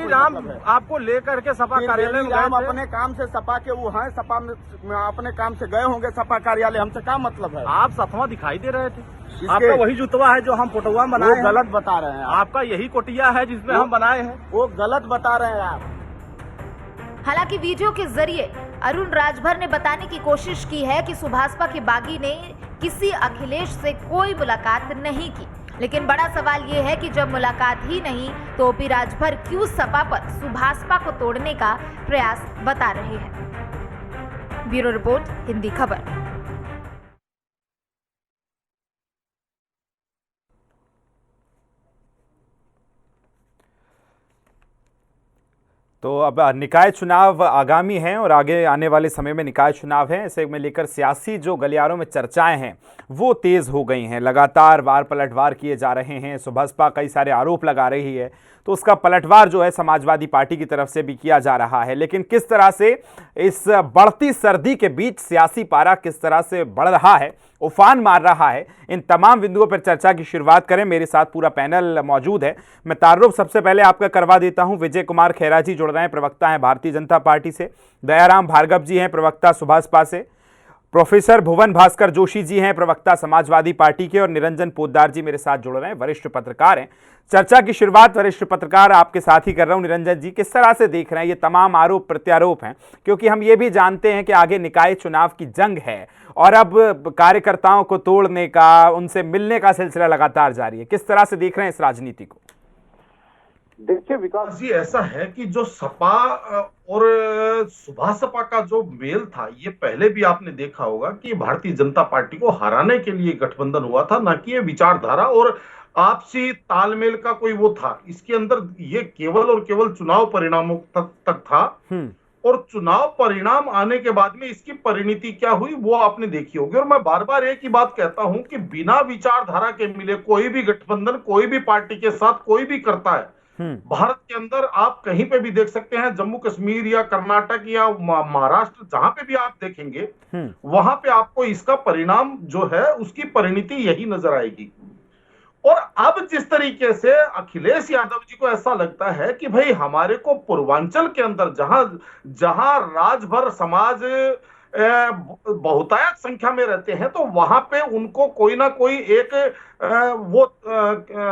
तेली राम आपको लेकर के सपा कार्यालय में राम अपने काम से सपा के वो हैं, सपा में अपने काम से गए होंगे सपा कार्यालय, हमसे क्या मतलब है? आप सतवा दिखाई दे रहे थे, आपका वही जुतवा है जो हम फोटोआ बनाए, गलत बता रहे हैं। आपका यही कोटिया है जिसमें हम बनाए हैं, वो गलत बता रहे हैं आप। हालांकि वीडियो के जरिए अरुण राजभर ने बताने की कोशिश की है कि सुभाषपा के बागी ने किसी अखिलेश से कोई मुलाकात नहीं की, लेकिन बड़ा सवाल ये है कि जब मुलाकात ही नहीं तो ओपी राजभर क्यों सपा पर सुभाषपा को तोड़ने का प्रयास बता रहे हैं। ब्यूरो रिपोर्ट, हिंदी खबर। तो अब निकाय चुनाव आगामी हैं और आगे आने वाले समय में निकाय चुनाव है, ऐसे में लेकर सियासी जो गलियारों में चर्चाएं हैं वो तेज हो गई हैं। लगातार वार पलटवार किए जा रहे हैं, सुभाषपा कई सारे आरोप लगा रही है, तो उसका पलटवार जो है समाजवादी पार्टी की तरफ से भी किया जा रहा है। लेकिन किस तरह से इस बढ़ती सर्दी के बीच सियासी पारा किस तरह से बढ़ रहा है, उफान मार रहा है, इन तमाम बिंदुओं पर चर्चा की शुरुआत करें। मेरे साथ पूरा पैनल मौजूद है। मैं तारुफ सबसे पहले आपका करवा देता हूं। विजय कुमार खेरा जी जुड़ रहे हैं, प्रवक्ता हैं भारतीय जनता पार्टी से। दयाराम भार्गव जी हैं, प्रवक्ता सुभाषपा से। प्रोफेसर भुवन भास्कर जोशी जी हैं, प्रवक्ता समाजवादी पार्टी के। और निरंजन पोद्दार जी मेरे साथ जुड़ रहे हैं, वरिष्ठ पत्रकार हैं। चर्चा की शुरुआत वरिष्ठ पत्रकार आपके साथ ही कर रहा हूं। निरंजन जी, किस तरह से देख रहे हैं ये तमाम आरोप प्रत्यारोप हैं, क्योंकि हम ये भी जानते हैं कि आगे निकाय चुनाव की जंग है और अब कार्यकर्ताओं को तोड़ने का, उनसे मिलने का सिलसिला लगातार जारी है। किस तरह से देख रहे हैं इस राजनीति को? देखिए विकास जी, ऐसा है कि जो सपा और सुभाषपा का जो मेल था, ये पहले भी आपने देखा होगा कि भारतीय जनता पार्टी को हराने के लिए गठबंधन हुआ था, ना कि ये विचारधारा और आपसी तालमेल का कोई वो था। इसके अंदर ये केवल और केवल चुनाव परिणामों तक था। और चुनाव परिणाम आने के बाद में इसकी परिणति क्या हुई वो आपने देखी होगी। और मैं बार बार एक ही बात कहता हूं कि बिना विचारधारा के मिले कोई भी गठबंधन कोई भी पार्टी के साथ कोई भी करता है, भारत के अंदर आप कहीं पे भी देख सकते हैं, जम्मू कश्मीर या कर्नाटक या महाराष्ट्र, जहां पे भी आप देखेंगे वहां पे आपको इसका परिणाम जो है उसकी परिणति यही नजर आएगी। और अब जिस तरीके से अखिलेश यादव जी को ऐसा लगता है कि भाई हमारे को पूर्वांचल के अंदर जहां जहां राजभर समाज बहुतायत संख्या में रहते हैं, तो वहां पे उनको कोई ना कोई एक वो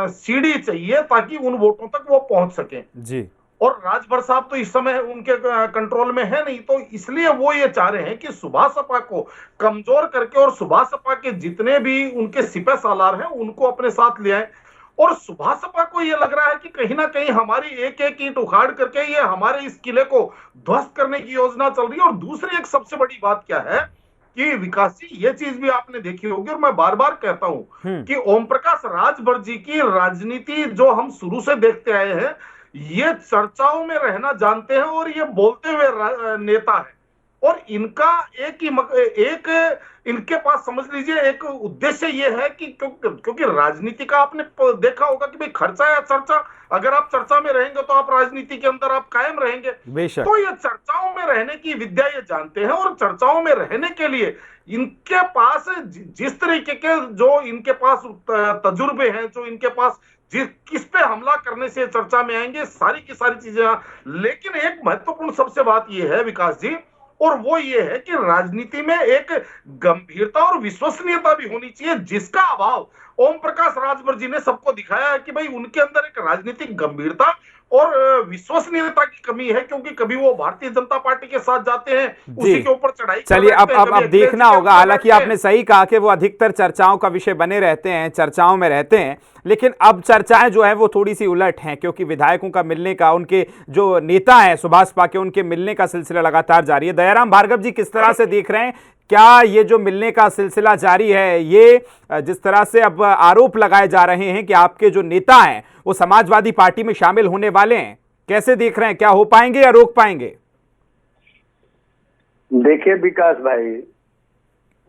सीढ़ी चाहिए ताकि उन वोटों तक वो पहुंच सके जी। और राजभर साहब तो इस समय उनके कंट्रोल में है नहीं, तो इसलिए वो ये चाह रहे हैं कि सुभाषपा को कमजोर करके और सुभाषपा के जितने भी उनके सिपह सालार हैं उनको अपने साथ ले आए। और सुभाषपा को ये लग रहा है कि कहीं ना कहीं हमारी एक एक ईंट उखाड़ करके ये हमारे इस किले को ध्वस्त करने की योजना चल रही है। और दूसरी एक सबसे बड़ी बात क्या है कि विकास जी, ये चीज भी आपने देखी होगी और मैं बार बार कहता हूं कि ओम प्रकाश राजभर जी की राजनीति जो हम शुरू से देखते आए हैं, ये चर्चाओं में रहना जानते हैं और ये बोलते हुए नेता है। और इनका एक इनके पास समझ लीजिए एक उद्देश्य ये है कि क्योंकि राजनीति का आपने देखा होगा कि भाई खर्चा या चर्चा, अगर आप चर्चा में रहेंगे तो आप राजनीति के अंदर आप कायम रहेंगे। तो ये चर्चाओं में रहने की विद्या ये जानते हैं और चर्चाओं में रहने के लिए इनके पास जिस तरीके के जो इनके पास तजुर्बे हैं, जो इनके पास किस पे हमला करने से चर्चा में आएंगे, सारी की सारी चीजें। लेकिन एक महत्वपूर्ण सबसे बात यह है विकास जी, और वो ये है कि राजनीति में एक गंभीरता और विश्वसनीयता भी होनी चाहिए, जिसका अभाव ओम प्रकाश राजभर जी ने सबको दिखाया है कि भाई उनके अंदर एक राजनीतिक गंभीरता और विश्वसनीयता की कमी है, क्योंकि कभी वो भारतीय जनता पार्टी के साथ जाते हैं, उसी के ऊपर चढ़ाई। चलिए अब देखना होगा। हालांकि आपने सही कहा कि वो अधिकतर चर्चाओं का विषय बने रहते हैं, चर्चाओं में रहते हैं, लेकिन अब चर्चाएं जो है वो थोड़ी सी उलट हैं, क्योंकि विधायकों का मिलने का, उनके जो नेता हैं सुभाषपा के, उनके मिलने का सिलसिला लगातार जारी है। दयाराम भार्गव जी, किस तरह से देख रहे हैं, क्या ये जो मिलने का सिलसिला जारी है, ये जिस तरह से अब आरोप लगाए जा रहे हैं कि आपके जो नेता हैं वो समाजवादी पार्टी में शामिल होने वाले हैं, कैसे देख रहे हैं? क्या हो पाएंगे या रोक पाएंगे? देखिए विकास भाई,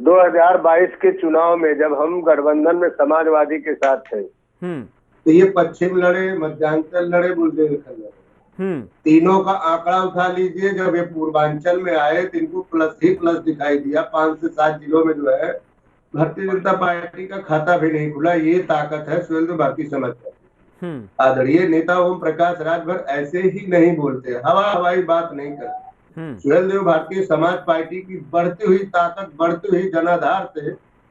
2022 के चुनाव में जब हम गठबंधन में समाजवादी के साथ थे, तो ये पश्चिम लड़े, मध्यांचल लड़े, बुंदेलखंड लड़े, तीनों का आंकड़ा उठा लीजिए। जब ये पूर्वांचल में आए तो इनको प्लस ही प्लस दिखाई दिया। 5 से 7 जिलों में जो है भारतीय जनता पार्टी का खाता भी नहीं खुला। ये ताकत है सुरेंद्र भारती समझ आदरणीय नेता ओम प्रकाश राजभर ऐसे ही नहीं बोलते, हवाई बात नहीं करते। सुहेल देव भारतीय समाज पार्टी की बढ़ती हुई ताकत, बढ़ती हुई जनाधार से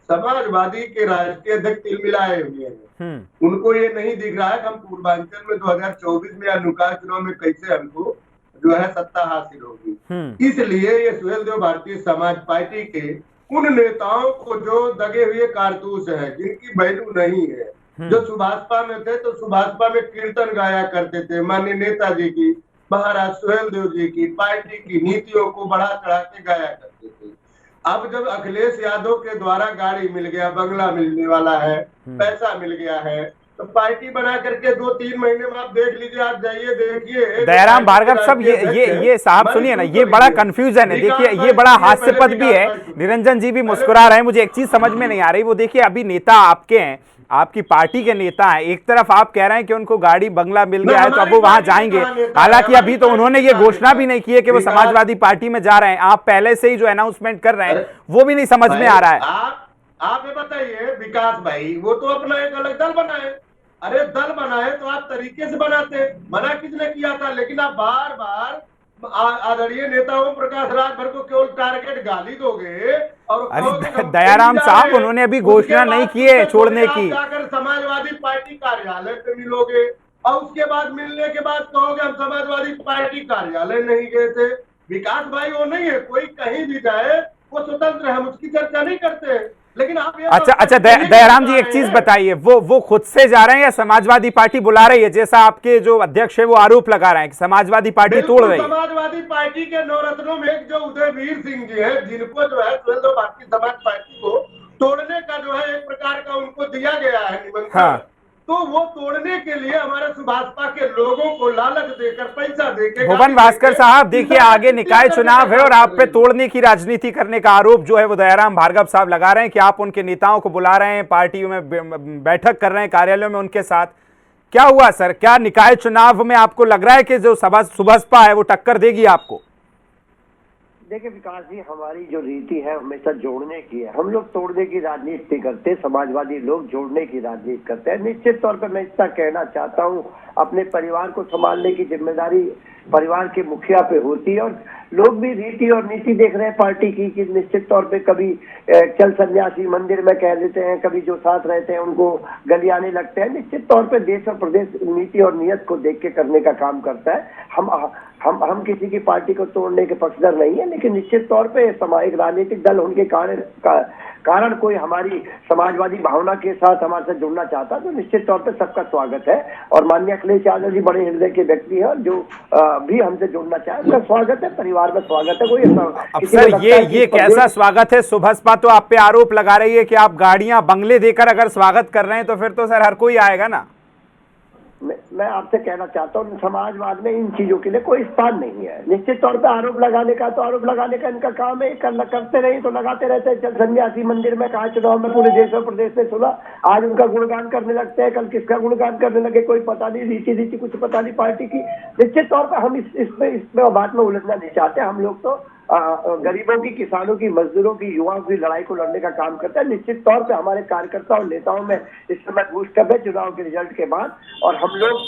समाजवादी के राष्ट्रीय अध्यक्ष तिलमिलाए हुए हैं। उनको ये नहीं दिख रहा है कि हम पूर्वांचल में 2024 में या निकाय चुनाव में कैसे हमको जो है सत्ता हासिल होगी। इसलिए ये सुहेल देव भारतीय समाज पार्टी के उन नेताओं को जो दगे हुए कारतूस है, जिनकी वैल्यू नहीं है, जो सुभाषपा में थे तो सुभाषपा में कीर्तन गाया करते थे, माननीय नेताजी की, महाराज सुहेल देव जी की, पार्टी की नीतियों को बढ़ा चढ़ा के गाया करते थे। अब जब अखिलेश यादव के द्वारा गाड़ी मिल गया, बंगला मिलने वाला है, पैसा मिल गया है, तो पार्टी बना करके 2-3 महीने में आप देख लीजिए, आप जाइए देखिए। दयाराम भार्गव साहब, ये साहब सुनिए ना, ये बड़ा कंफ्यूजन है। देखिए ये बड़ा हास्यास्पद भी है। निरंजन जी भी मुस्कुरा रहे हैं। मुझे एक चीज समझ में नहीं आ रही, वो देखिए अभी नेता आपके हैं, आपकी पार्टी के नेता हैं, एक तरफ आप कह रहे हैं कि उनको गाड़ी बंगला मिल गया है तो अब वो वहां जाएंगे। हालांकि अभी तो उन्होंने ये घोषणा भी नहीं की है कि वो समाजवादी पार्टी में जा रहे हैं। आप पहले से ही जो अनाउंसमेंट कर रहे हैं वो भी नहीं समझ में आ रहा है। आप ये बताइए विकास भाई, वो तो अपना एक अलग दल बनाए। अरे दल बनाए तो आप तरीके से बनाते, मना किसने किया था? लेकिन आप बार बार आदरणीय नेता ओम प्रकाश राजभर को केवल टारगेट गाली दोगे। और अरे दयाराम साहब, उन्होंने अभी घोषणा नहीं की है छोड़ने की। जाकर समाजवादी पार्टी कार्यालय पे मिलोगे और उसके बाद मिलने के बाद कहोगे हम समाजवादी पार्टी कार्यालय नहीं गए थे। विकास भाई वो नहीं है, कोई कहीं भी जाए वो स्वतंत्र है, हम उसकी चर्चा नहीं करते। लेकिन आप अच्छा दयाराम जी एक चीज बताइए, वो खुद से जा रहे हैं या समाजवादी पार्टी बुला रही है? जैसा आपके जो अध्यक्ष है वो आरोप लगा रहे हैं कि समाजवादी पार्टी तोड़ रही है। समाजवादी पार्टी के नवरत्नों में एक जो उदयवीर सिंह जी है, जिनको जो है भारतीय समाज पार्टी को तोड़ने का जो है एक प्रकार का उनको दिया गया है निमंत्रण। तो वो तोड़ने के लिए हमारे सुभाषपा के लोगों को लालच देकर, पैसा देकर। भुवन भास्कर साहब देखिए, आगे निकाय चुनाव है और आप पे तोड़ने की राजनीति करने का आरोप जो है वो दयाराम भार्गव साहब लगा रहे हैं कि आप उनके नेताओं को बुला रहे हैं, पार्टी में बैठक कर रहे हैं, कार्यालयों में उनके साथ। क्या हुआ सर, क्या निकाय चुनाव में आपको लग रहा है कि जो सुभाषपा है वो टक्कर देगी आपको? देखिए विकास जी, हमारी जो रीति है हमेशा जोड़ने की है। हम लोग तोड़ने की राजनीति करते, समाजवादी लोग जोड़ने की राजनीति करते हैं। निश्चित तौर पर मैं इतना कहना चाहता हूं, अपने परिवार को संभालने की जिम्मेदारी परिवार के मुखिया पे होती है और लोग भी रीति और नीति देख रहे हैं पार्टी की कि निश्चित तौर पे कभी चल सन्यासी मंदिर में कह देते हैं, कभी जो साथ रहते हैं उनको गलियाने लगते हैं। निश्चित तौर पे देश और प्रदेश नीति और नियत को देख के करने का काम करता है। हम किसी की पार्टी को तोड़ने के पक्षधर नहीं है, लेकिन निश्चित तौर पे सामाजिक राजनीतिक दल उनके कारण कोई हमारी समाजवादी भावना के साथ हमारे साथ जुड़ना चाहता है तो निश्चित तौर पे सबका स्वागत है। और माननीय अखिलेश यादव जी बड़े हृदय के व्यक्ति हैं, जो भी हमसे जुड़ना चाहे उनका स्वागत है, परिवार में स्वागत है। कोई सर ये कैसा स्वागत है? सुभाषपा तो आप पे आरोप लगा रही है कि आप गाड़ियां बंगले देकर अगर स्वागत कर रहे हैं तो फिर तो सर हर कोई आएगा ना। मैं आपसे कहना चाहता हूँ, समाजवाद में इन चीजों के लिए कोई स्थान नहीं है। निश्चित तौर पे आरोप लगाने का तो आरोप लगाने का इनका काम है, करते रहे तो लगाते रहते हैं। चल सन्यासी मंदिर में कहा चुनाव में पूरे देश और प्रदेश में सुना, आज उनका गुणगान करने लगते हैं, कल किसका गुणगान करने लगे कोई पता नहीं, रीति कुछ पता नहीं पार्टी की। निश्चित तौर पर हम इसमें बात में उलझना नहीं चाहते। हम लोग तो गरीबों की, किसानों की, मजदूरों की, युवाओं की लड़ाई को लड़ने का काम करता है। निश्चित तौर पे हमारे कार्यकर्ता और नेताओं में इस समय बूस्टअप है चुनाव के रिजल्ट के बाद, और हम लोग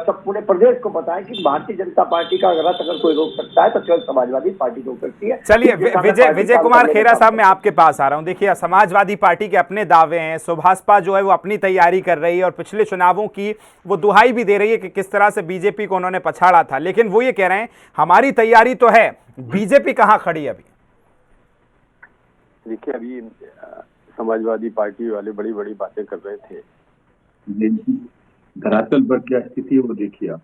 सब पूरे प्रदेश को बताएं कि भारतीय जनता पार्टी का रथ अगर कोई रोक सकता है तो केवल समाजवादी पार्टी रोक सकती है। चलिए विजय कुमार खेरा साहब, मैं आपके पास आ रहा हूं। देखिए समाजवादी पार्टी के अपने दावे हैं, सुभाषपा जो है वो अपनी तैयारी कर रही है और पिछले चुनावों की वो दुहाई भी दे रही है कि किस तरह से बीजेपी को उन्होंने पछाड़ा था, लेकिन वो ये कह रहे हैं हमारी तैयारी तो है, बीजेपी कहां खड़ी अभी? देखिए अभी समाजवादी पार्टी वाले बड़ी बड़ी बातें कर रहे थे, धरातल पर क्या स्थिति है वो देखिए आप।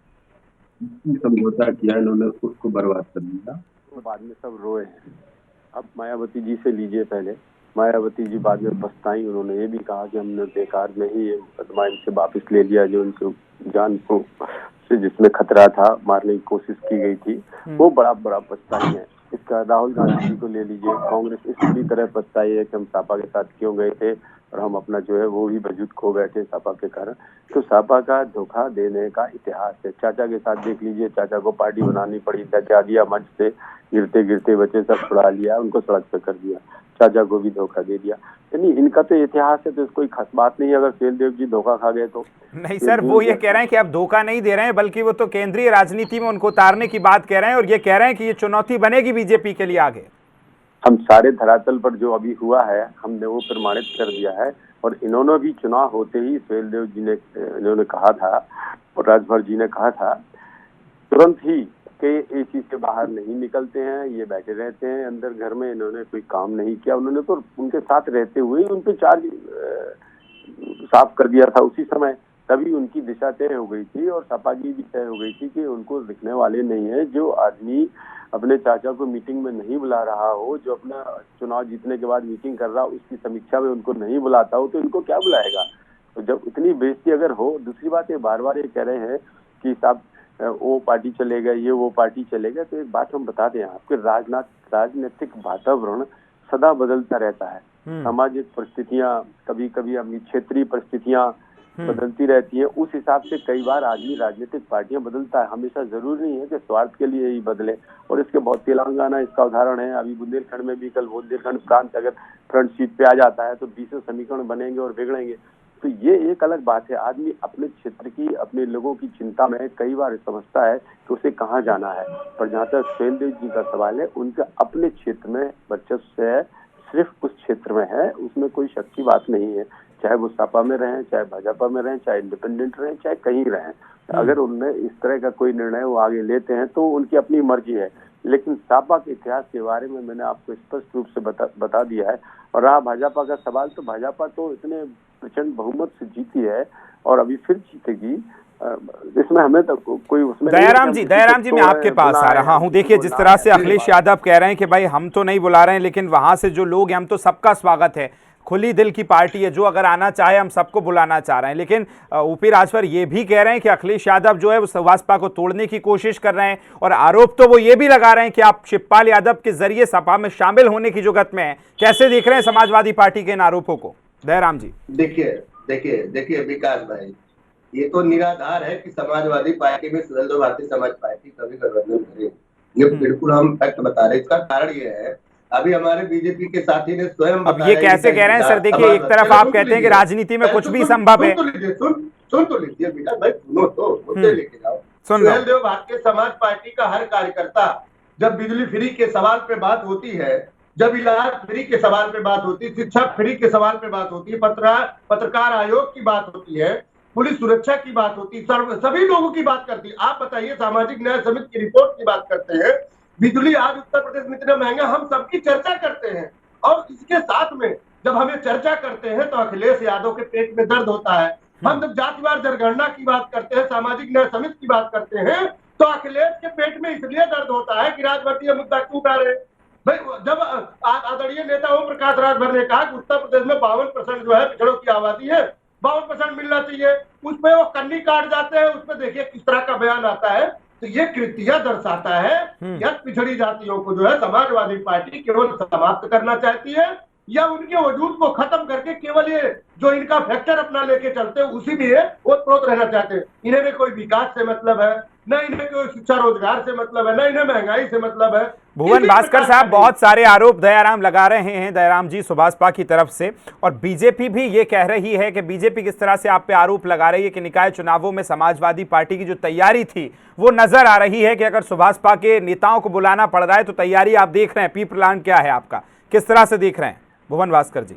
समझौता किया इन्होंने, उसको बर्बाद कर दिया, तो बाद में सब रोए हैं। अब मायावती जी से लीजिए, पहले मायावती जी बाद में पछताई, उन्होंने ये भी कहा कि हमने बेकार में ही ये मुकदमा इनसे वापस ले लिया, जो उनके जान को से जिसमें खतरा था, मारने की कोशिश की गई थी, वो बड़ा पछताई है। इसका राहुल गांधी जी को ले लीजिए, कांग्रेस इस पूरी तरह पछताई है कि हम सपा के साथ क्यों गए थे, और हम अपना जो है वो ही वजूद खो बैठे सपा के कारण। तो सपा का धोखा देने का इतिहास है। चाचा के साथ देख लीजिए, चाचा को पार्टी बनानी पड़ी, धक्का दिया, मंच से गिरते गिरते बच्चे सब छुड़ा लिया, उनको सड़क पे कर दिया, चाचा को भी धोखा दे दिया। यानी इनका तो इतिहास है, तो कोई खास बात नहीं है अगर सुहेलदेव जी धोखा खा गए तो। नहीं सर, वो ये कह रहे हैं कि आप धोखा नहीं दे रहे हैं, बल्कि वो तो केंद्रीय राजनीति में उनको उतारने की बात कह रहे हैं, और ये कह रहे हैं कि ये चुनौती बनेगी बीजेपी के लिए आगे। हम सारे धरातल पर जो अभी हुआ है हमने वो प्रमाणित कर दिया है। और इन्होंने भी चुनाव होते ही सुहेलदेव जी ने इन्होंने कहा था और राजभर जी ने कहा था तुरंत ही कि इस चीज से बाहर नहीं निकलते हैं, ये बैठे रहते हैं अंदर घर में, इन्होंने कोई काम नहीं किया। उन्होंने तो उनके साथ रहते हुए उन पे चार्ज साफ कर दिया था उसी समय, तभी उनकी दिशा तय हो गई थी और सपा की भी तय हो गई थी कि उनको दिखने वाले नहीं है। जो आदमी अपने चाचा को मीटिंग में नहीं बुला रहा हो, जो अपना चुनाव जीतने के बाद मीटिंग कर रहा हो, उसकी समीक्षा में उनको नहीं बुलाता हो, तो इनको क्या बुलाएगा। तो जब इतनी बेइज्जती अगर हो, दूसरी बात ये बार बार ये कह रहे हैं कि साहब वो पार्टी चलेगा, ये वो पार्टी चलेगा, तो एक बात हम बता दें आपके, राजनीतिक वातावरण सदा बदलता रहता है। सामाजिक परिस्थितियां, कभी कभी अपनी क्षेत्रीय परिस्थितियां बदलती रहती है, उस हिसाब से कई बार आदमी राजनीतिक पार्टियां बदलता है। हमेशा जरूरी नहीं है कि स्वार्थ के लिए ही बदले। और इसके बहुत, तेलंगाना इसका उदाहरण है। अभी बुंदेलखंड में भी, कल बुंदेलखंड प्रांत अगर फ्रंट सीट पे आ जाता है तो 20 समीकरण बनेंगे और बिगड़ेंगे। तो ये एक अलग बात है। आदमी अपने क्षेत्र की, अपने लोगों की चिंता में कई बार समझता है कि उसे कहाँ जाना है। पर जहाँ तक सुहेलदेव जी का सवाल है, उनके अपने क्षेत्र में वर्चस्व है, सिर्फ उस क्षेत्र में है, उसमें कोई शक की बात नहीं है। चाहे वो सपा में रहें, चाहे भाजपा में रहें, चाहे इंडिपेंडेंट रहें, चाहे कहीं रहें, अगर उनने इस तरह का कोई निर्णय वो आगे लेते हैं तो उनकी अपनी मर्जी है। लेकिन सपा के इतिहास के बारे में मैंने आपको स्पष्ट रूप से बता दिया है। और रहा भाजपा का सवाल, तो भाजपा तो इतने प्रचंड बहुमत से जीती है और अभी फिर जीतेगी, इसमें हमें तो कोई उसमें। दयाराम जी मैं आपके पास आ रहा हूं। देखिए, जिस तरह से अखिलेश यादव कह रहे हैं कि भाई हम तो नहीं बुला रहे हैं, लेकिन वहां से जो लोग हैं, हम तो सबका स्वागत है, खुली दिल की पार्टी है, जो अगर आना चाहे हम सबको बुलाना चाह रहे हैं। लेकिन ओपी राजभर ये भी कह रहे हैं कि अखिलेश यादव जो है वो सपासपा को तोड़ने की कोशिश कर रहे हैं, और आरोप तो वो ये भी लगा रहे हैं कि आप शिवपाल यादव के जरिए सपा में शामिल होने की जुगत में है। कैसे देख रहे हैं समाजवादी पार्टी के इन आरोपों को दयाराम जी? देखिए विकास भाई, ये तो निराधार है कि समाजवादी पार्टी में सुहेलदेव भारतीय समाज पार्टी कभी गठबंधन करे, ये बिल्कुल हम फैक्ट बता रहे हैं। इसका कारण ये है, अभी हमारे बीजेपी के साथी ने स्वयं अब ये कैसे कह रहे हैं सर? देखिए, एक तरफ आप कहते हैं कि राजनीति में कुछ भी संभव है। सुन तो लीजिए विकास भाई, सुनो तो, मुद्दे लेके जाओ। सुहेलदेव भारतीय समाज पार्टी का हर कार्यकर्ता, जब बिजली फ्री के सवाल पे बात होती है, जब इलाज फ्री के सवाल पे बात होती है, शिक्षा फ्री के सवाल पे बात होती है, पत्रकार आयोग की बात होती है, पुलिस सुरक्षा की बात होती है, सभी लोगों की बात करती है। आप बताइए, सामाजिक न्याय समिति की रिपोर्ट की बात करते हैं, बिजली आज उत्तर प्रदेश में इतना महंगा, हम सबकी चर्चा करते हैं। और इसके साथ में जब हम ये चर्चा करते हैं तो अखिलेश यादव के पेट में दर्द होता है। हम जब जातिवार जनगणना की बात करते हैं, सामाजिक न्याय समिति की बात करते हैं, तो अखिलेश के पेट में इसलिए दर्द होता है कि राजभर ये मुद्दा क्यों उठा रहे हैं भाई। जब आदरणीय नेता ओम प्रकाश राजभर ने कहा कि उत्तर प्रदेश में 52% जो है पिछड़ों की आबादी है, 52% मिलना चाहिए, उस पर वो कन्नी काट जाते हैं। उस पर देखिए किस तरह का बयान आता है। तो ये कृत्या दर्शाता है या पिछड़ी जातियों को जो है समाजवादी पार्टी केवल समाप्त करना चाहती है, या उनके वजूद को खत्म करके केवल ये जो इनका फैक्टर अपना लेके चलते हैं उसी में ओतप्रोत रहना चाहते हैं। इन्हें भी कोई विकास से मतलब है, न इन्हें कोई शिक्षा रोजगार से मतलब है, न इन्हें महंगाई से मतलब है। भुवन भास्कर साहब बहुत सारे आरोप दयाराम लगा रहे हैं, दयाराम जी, सुभाषपा की तरफ से, और बीजेपी भी ये कह रही है कि बीजेपी किस तरह से आप पे आरोप लगा रही है कि निकाय चुनावों में समाजवादी पार्टी की जो तैयारी थी वो नजर आ रही है कि अगर सुभाषपा के नेताओं को बुलाना पड़ रहा है तो तैयारी आप देख रहे हैं। पी प्लान क्या है आपका, किस तरह से देख रहे हैं भुवन भास्कर जी?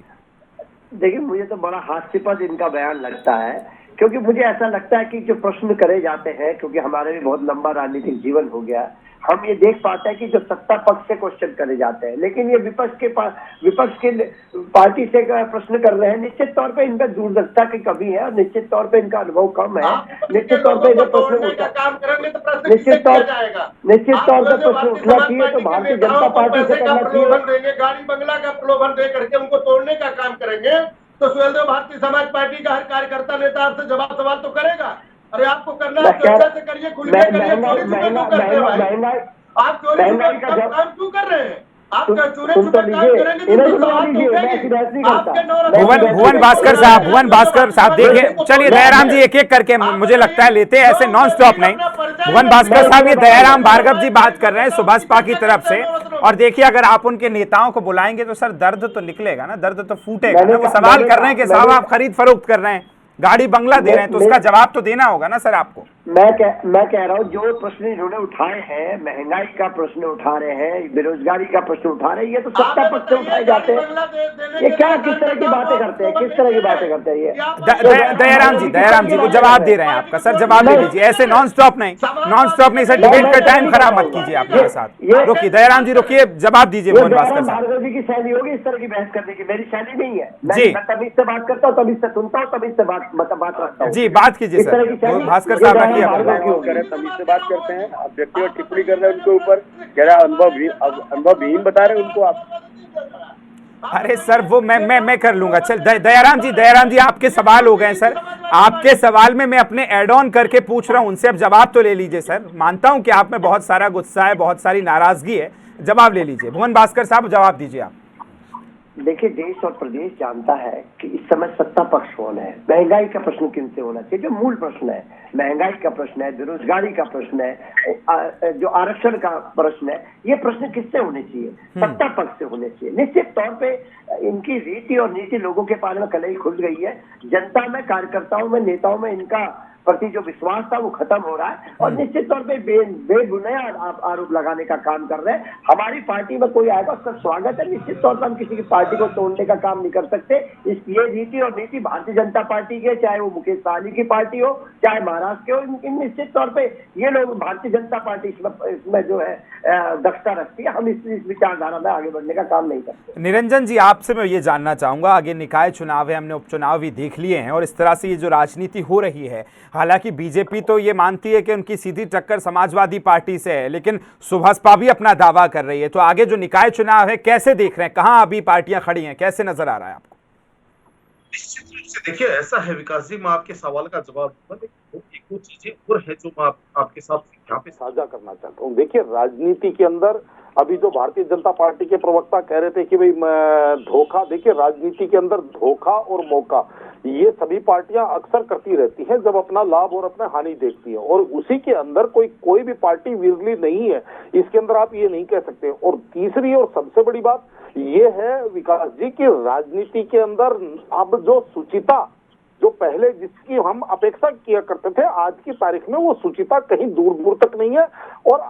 देखिए, मुझे तो बड़ा हास्यास्पद इनका बयान लगता है, क्योंकि मुझे ऐसा लगता है कि जो प्रश्न करे जाते हैं, क्योंकि हमारे भी बहुत लंबा राजनीतिक जीवन हो गया, हम ये देख पाते हैं कि जो सत्ता पक्ष से क्वेश्चन करे जाते हैं, लेकिन ये विपक्ष के पार्टी से प्रश्न कर रहे हैं। निश्चित तौर पे इनका दूरदर्शिता की कमी है और निश्चित तौर पे इनका अनुभव कम है। निश्चित तौर पे प्रश्न निश्चित तौर पे प्रश्न उठना चाहिए तो भारतीय जनता पार्टी से करना चाहिए। गाड़ी बंगला का प्रलोभन दे करके उनको तोड़ने का काम करेंगे तो सुहेलदेव भारतीय समाज पार्टी का हर कार्यकर्ता नेता आपसे जवाब सवाल तो करेगा। अरे आपको करना है चर्चा से करिए, खुल के करिए, चोरी छुपे क्यों करते हैं भाई? आप चोरी छुपे काम क्यों कर रहे हैं? आप चूरे सुन तो चूरे काम लीजिए, करेंगे इन्हें तो सुनवा आप लीजिए, मैं टूटेगी। ऐसी बहस नहीं करता। आपके नौ भुवन भास्कर साहब देखिए, चलिए दयाराम जी एक एक करके मुझे लगता है लेते हैं, ऐसे नॉन स्टॉप नहीं। भुवन भास्कर साहब, ये दयाराम भार्गव जी बात कर रहे हैं सुभाषपा की तरफ से, और देखिए अगर आप उनके नेताओं को बुलाएंगे तो सर दर्द तो निकलेगा ना, दर्द तो फूटेगा ना। वो सवाल कर रहे हैं कि साहब आप खरीद फरोख्त कर रहे हैं, गाड़ी बंगला दे रहे हैं, तो उसका जवाब तो देना होगा ना सर आपको। मैं कह रहा हूँ जो प्रश्न इन्होंने उठाए हैं, महंगाई का प्रश्न उठा रहे हैं, बेरोजगारी का प्रश्न उठा रहे हैं, ये तो सत्ता पक्ष से उठाए जाते हैं। ये क्या किस तरह की बातें करते हैं, किस तरह की बातें करते हैं ये? दयाराम जी को जवाब दे रहे हैं आपका, सर जवाब दे दीजिए, ऐसे नॉन स्टॉप नहीं सर, डिबेट का टाइम खराब मत कीजिए आप मेरे साथ। रुकिए दयाराम जी, रुकिए, जवाब दीजिए भुवन भास्कर साहब। भार्गव जी की शैली होगी इस तरह की बहस करने की, मेरी शैली नहीं है। मैं तभी इससे बात करता हूँ, तभी इससे सुनता हूँ, तभी इससे बात रखता हूँ। जी बात कीजिए सर, भास्कर साहब रखिए अपना। तभी से बात करते हैं, आप व्यक्तिगत टिप्पणी कर रहे हैं उनके ऊपर, कह रहा अनुभवहीन बता रहे हैं उनको आप। अरे सर वो मैं कर लूंगा। चल दयाराम जी आपके सवाल हो गए सर, आपके सवाल में मैं अपने एड ऑन करके पूछ रहा हूं उनसे, अब जवाब तो ले लीजिए सर। मानता हूं कि आप में बहुत सारा गुस्सा है, बहुत सारी नाराजगी है, जवाब ले लीजिए। भुवन भास्कर साहब जवाब दीजिए आप। देखिए, देश और प्रदेश जानता है कि इस समय सत्ता पक्ष कौन है। महंगाई का प्रश्न किनसे होना चाहिए, जो मूल प्रश्न है, महंगाई का प्रश्न है, बेरोजगारी का प्रश्न है, जो आरक्षण का प्रश्न है, ये प्रश्न किससे होने चाहिए? सत्ता पक्ष से होने चाहिए। निश्चित तौर पे इनकी रीति और नीति लोगों के पास में कलई खुल गई है। जनता में, कार्यकर्ताओं में, नेताओं में इनका प्रति जो विश्वास था वो खत्म हो रहा है, और निश्चित तौर पे बेबुनियाद आरोप लगाने का काम कर रहे हैं। हमारी पार्टी में कोई आएगा उसका स्वागत है, निश्चित तौर पर हम किसी की पार्टी को तोड़ने का काम नहीं कर सकते। ये रीति और नीति भारतीय जनता पार्टी के, चाहे वो मुकेश सहनी की पार्टी हो, चाहे महाराष्ट्र के हो, इन निश्चित तौर पे ये लोग, भारतीय जनता पार्टी इसमें जो है दक्षता रखती है। हम इस विचारधारा में आगे बढ़ने का काम नहीं करते। निरंजन जी, आपसे मैं ये जानना चाहूंगा, आगे निकाय चुनाव है, हमने उपचुनाव भी देख लिए हैं, और इस तरह से ये जो राजनीति हो रही है, हालांकि बीजेपी तो ये मानती है कि उनकी सीधी टक्कर समाजवादी पार्टी से है, लेकिन सुभाषपा भी अपना दावा कर रही है। तो आगे जो निकाय चुनाव है कैसे देख रहे हैं, कहां अभी पार्टियां खड़ी हैं, कैसे नजर आ रहा है आपको? निश्चित रूप से देखिए, ऐसा है विकास जी, मैं आपके सवाल का जवाब दूंगा, लेकिन एक दो चीजें और है जो मैं आपके साथ यहाँ पे साझा करना चाहता हूँ। देखिए, राजनीति के अंदर अभी जो भारतीय जनता पार्टी के प्रवक्ता कह रहे थे कि भाई धोखा, देखिए राजनीति के अंदर धोखा और मौका ये सभी पार्टियां अक्सर करती रहती हैं जब अपना लाभ और अपना हानि देखती है, और उसी के अंदर कोई भी पार्टी विरली नहीं है, इसके अंदर आप ये नहीं कह सकते। और तीसरी और सबसे बड़ी बात ये है विकास जी की राजनीति के अंदर अब जो सुचिता, जो पहले जिसकी हम अपेक्षा किया करते थे, आज की तारीख में वो सुचिता कहीं दूर दूर तक नहीं है। और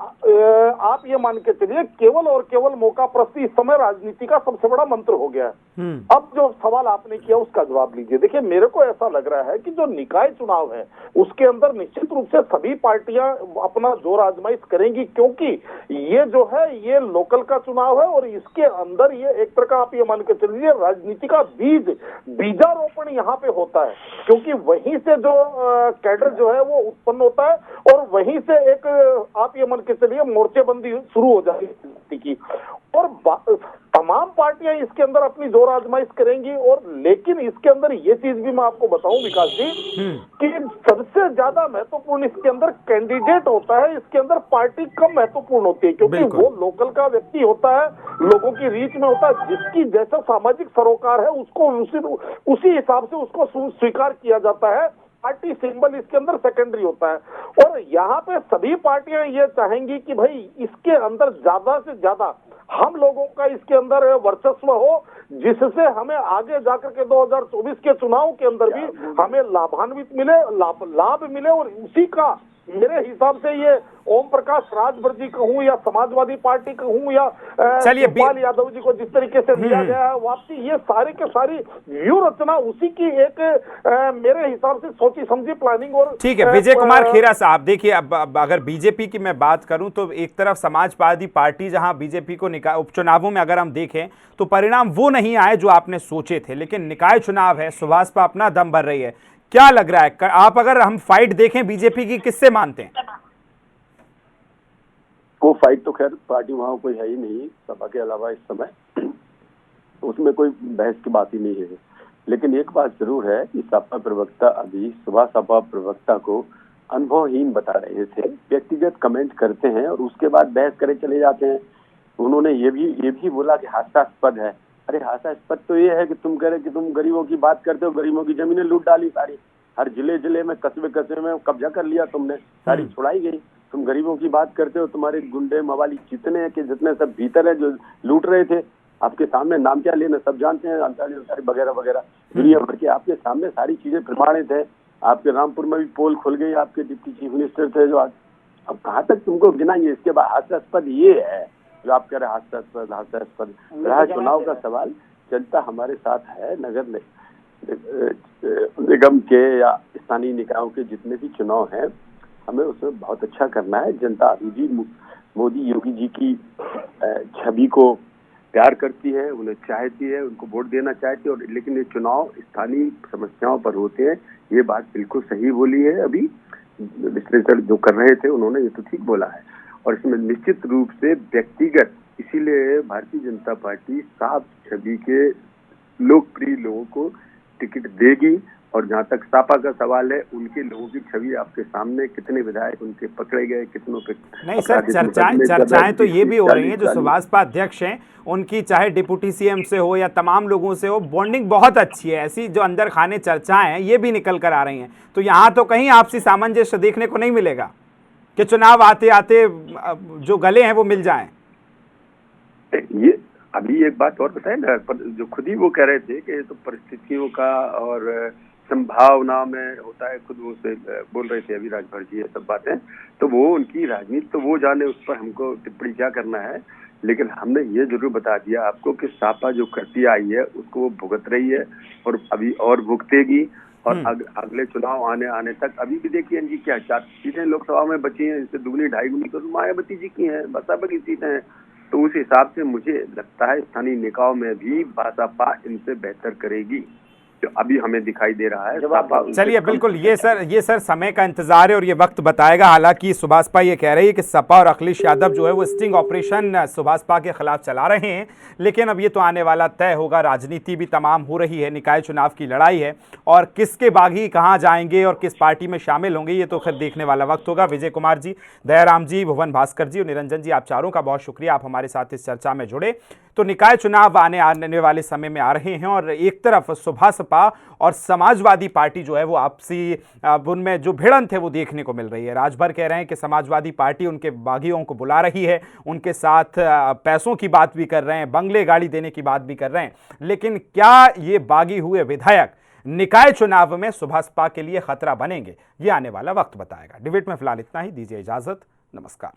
आप ये मान के चलिए, केवल और केवल मौका प्रस्ती इस समय राजनीति का सबसे बड़ा मंत्र हो गया है। अब जो सवाल आपने किया उसका जवाब लीजिए। देखिए, मेरे को ऐसा लग रहा है कि जो निकाय चुनाव है उसके अंदर निश्चित रूप से सभी पार्टियां अपना जोर आजमाइश करेंगी, क्योंकि ये जो है ये लोकल का चुनाव है, और इसके अंदर ये एक तरह का आप ये मान के चलिए राजनीति का बीजारोपण यहाँ पे होता है, क्योंकि वहीं से जो कैडर जो है वो उत्पन्न होता है, और वहीं से एक आप ये मान के चलिए मोर्चेबंदी शुरू हो जाएगी की, और तमाम पार्टियां इसके अंदर अपनी जोर आजमाइश करेंगी। और लेकिन इसके अंदर ये चीज भी मैं आपको बताऊं विकास जी कि सबसे ज्यादा महत्वपूर्ण इसके अंदर कैंडिडेट होता है, इसके अंदर पार्टी कम महत्वपूर्ण होती है, क्योंकि वो लोकल का व्यक्ति होता है, लोगों की रीच में होता है, जिसकी जैसा सामाजिक सरोकार है उसको उसी हिसाब से उसको स्वीकार किया जाता है। पार्टी सिंबल इसके अंदर सेकेंडरी होता है, और यहाँ पे सभी पार्टियां ये चाहेंगी कि भाई इसके अंदर ज्यादा से ज्यादा हम लोगों का इसके अंदर वर्चस्व हो, जिससे हमें आगे जाकर के 2024 के चुनाव के अंदर भी हमें लाभान्वित मिले, लाभ मिले। और उसी का मेरे हिसाब से ये ओम प्रकाश राजभर जी कहूँ या समाजवादी पार्टी कहूँ या गोपाल यादव जी को जिस तरीके से दिया गया है वापसी, ये सारे के सारी व्यूह रचना उसी की एक मेरे हिसाब से सोची समझी प्लानिंग। और ठीक है विजय कुमार खेरा साहब, देखिए अब अगर बीजेपी की मैं बात करूं तो एक तरफ समाजवादी पार्टी जहां बीजेपी को उपचुनावों में अगर हम देखें तो परिणाम वो नहीं आए जो आपने सोचे थे, लेकिन निकाय चुनाव है, सुभाषपा अपना दम भर रही है। क्या लग रहा है आप, अगर हम फाइट देखें बीजेपी की, किससे मानते हैं? वो फाइट तो खैर पार्टी वहां कोई है ही नहीं सपा के अलावा इस समय, उसमें कोई बहस की बात ही नहीं है। लेकिन एक बात जरूर है कि सपा प्रवक्ता अभी सुबह सपा प्रवक्ता को अनुभवहीन बता रहे थे, व्यक्तिगत कमेंट करते हैं और उसके बाद बहस करे चले जाते हैं। उन्होंने ये भी बोला कि हास्यास्पद है। अरे हास्यास्पद तो ये है कि तुम कह रहे कि तुम गरीबों की बात करते हो, गरीबों की जमीनें लूट डाली सारी, हर जिले में कस्बे में कब्जा कर लिया तुमने, सारी छुड़ाई गई। तुम गरीबों की बात करते हो, तुम्हारे गुंडे मवाली जितने के जितने सब भीतर है जो लूट रहे थे, आपके सामने नाम क्या लेना सब जानते हैं, अंसारी वगैरह वगैरह दुनिया भर के आपके सामने सारी चीजें प्रमाणित है। आपके रामपुर में भी पोल खुल गई, आपके डिप्टी चीफ मिनिस्टर थे जो आज, अब कहाँ तक तुमको गिनाएंगे। इसके बाद हास्यास्पद ये है जो आप कह रहे हास्यास्पद रहा चुनाव का सवाल। जनता हमारे साथ है, नगर निगम के या स्थानीय निकायों के जितने भी चुनाव हैं, हमें उसमें बहुत अच्छा करना है। जनता अभी भी मोदी योगी जी की छवि को प्यार करती है, उन्हें चाहती है, उनको वोट देना चाहती है, और लेकिन ये चुनाव स्थानीय समस्याओं पर होते हैं। ये बात बिल्कुल सही बोली है, अभी विश्लेषण जो कर रहे थे उन्होंने ये तो ठीक बोला है। और इसमें निश्चित रूप से व्यक्तिगत, इसीलिए भारतीय जनता पार्टी साफ छवि के लोकप्रिय लोगों को टिकट देगी। और जहां तक सपा का सवाल है, उनके लोगों की छवि आपके सामने, कितने विधायक उनके पकड़े गए, कितनों पे नहीं सर, चर्चाएं तो ये भी हो रही हैं, जो सुभाषपा अध्यक्ष हैं उनकी, चाहे डिप्टी सीएम से हो या तमाम लोगों से हो, बॉन्डिंग बहुत अच्छी है। ऐसी जो अंदर खाने चर्चाएं हैं ये भी निकल कर आ रही हैं। तो यहाँ तो कहीं आपसी सामंजस्य देखने को नहीं मिलेगा कि चुनाव आते आते जो गले हैं वो मिल जाएं। ये अभी एक बात और बताए ना, जो खुद ही वो कह रहे थे कि तो परिस्थितियों का और संभावना में होता है, खुद वो से बोल रहे थे अभी राजभर जी ये सब बातें। तो वो उनकी राजनीति तो वो जाने, उस पर हमको टिप्पणी क्या करना है। लेकिन हमने ये जरूर बता दिया आपको कि सपा जो करती आई है उसको वो भुगत रही है और अभी और भुगतेगी। और अगले चुनाव आने तक अभी भी देखिए इनकी क्या 4 सीटें लोकसभा में बची हैं, इससे दुगनी ढाई गुनी तो मायावती जी की हैं, बसपा की सीटें हैं। तो उस हिसाब से मुझे लगता है स्थानीय निकायों में भी बसपा इनसे बेहतर करेगी, जो अभी हमें दिखाई दे रहा है। चलिए बिल्कुल, ये सर समय का इंतजार है और ये वक्त बताएगा। हालांकि सुभाषपा ये कह रही है कि सपा और अखिलेश यादव जो है वो स्टिंग ऑपरेशन सुभाषपा के खिलाफ चला रहे हैं, लेकिन अब ये तो आने वाला तय होगा। राजनीति भी तमाम हो रही है, निकाय चुनाव की लड़ाई है, और किसके बागी कहाँ जाएंगे और किस पार्टी में शामिल होंगे ये तो खैर देखने वाला वक्त होगा। विजय कुमार जी, दयाराम जी, भुवन भास्कर जी और निरंजन जी, आप चारों का बहुत शुक्रिया, आप हमारे साथ इस चर्चा में जुड़े। तो निकाय चुनाव आने वाले समय में आ रहे हैं और एक तरफ सुभाषपा और समाजवादी पार्टी जो है वो आपसी उनमें जो भिड़ंत है वो देखने को मिल रही है। राजभर कह रहे हैं कि समाजवादी पार्टी उनके बागियों को बुला रही है, उनके साथ पैसों की बात भी कर रहे हैं, बंगले गाड़ी देने की बात भी कर रहे हैं। लेकिन क्या ये बागी हुए विधायक निकाय चुनाव में सुभाषपा के लिए खतरा बनेंगे, ये आने वाला वक्त बताएगा। डिबेट में फिलहाल इतना ही, दीजिए इजाजत, नमस्कार।